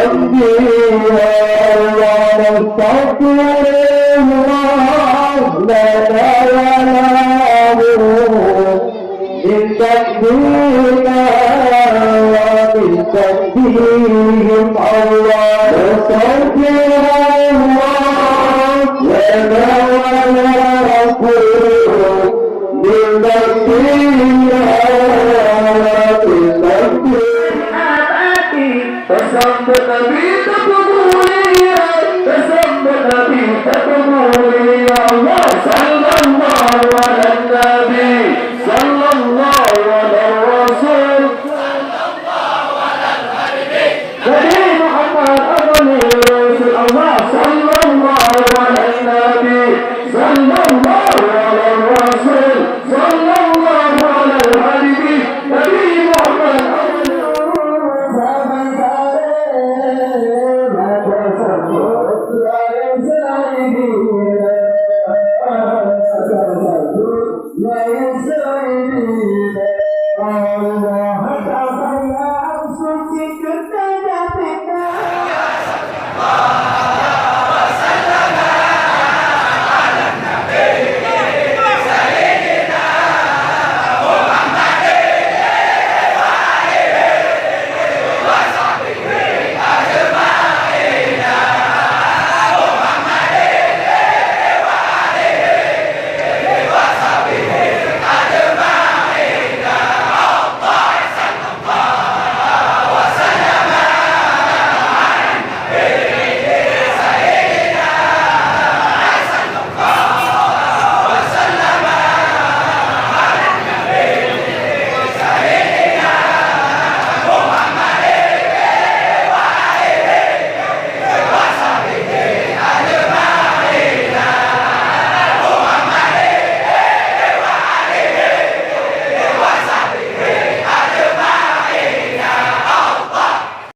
تنبيها ونستغفر الله لنا وله بالتكبير وبالتكبير الله نستغفر الله لنا وله بالتكبير وبالتكبير تصدق بي تقبولي تصدق بي تقبولي الله صلى الله على النبي صلى الله على الرسول صلى الله على الحبيب نبي محمد أفضل رسول الله صلى الله على النبي صلى الله على الرسول